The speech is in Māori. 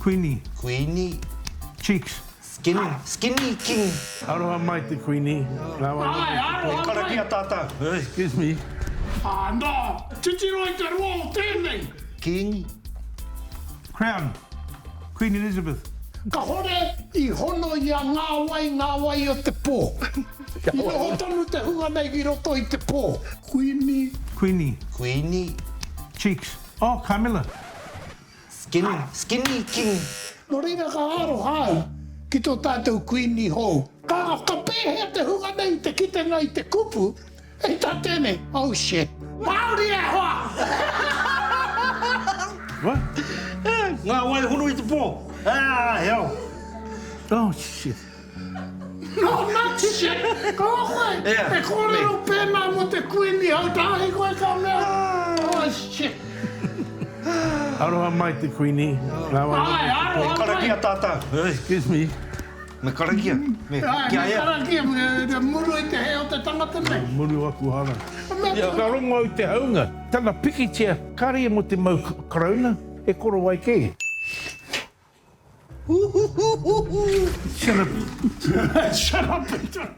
Queenie. Queenie. Cheeks. Skinny king. Aroha mai te Queenie. Karakia tata. Excuse me. No, titiro I te roa o tēnei. King. Crown. Queen Elizabeth. Ka hore I hono I a ngā wai o te pō. I roho tonu te hunga nei ki roto I te pō. Queenie. Queenie. Queenie. Cheeks. Oh, Camilla. Skinny king. No reira ka aro hae ki tō tātou Queenie hou. Ka pēhea te hunga nei te kite ngai te kupu. E tā tēnei. Oh shit. Māori e hoa. What? Ngā wai hunu I te pō. Heo. Oh, shit. No, not shit. Ko koe. E kōrero pēnā mo te Queenie hau tāhi koe ka mea. Oh shit. Aroha mai te Queenie. Karakia tata. Excuse me. Me karakia. Me kia ea. Karakia, me muru I te heo te tangata nei. Muru aku hara. Ka rongo I te haunga. Tana pikitia. Kare mo te mau karauna. E korowai ke. Shut up. Shut up, Peter.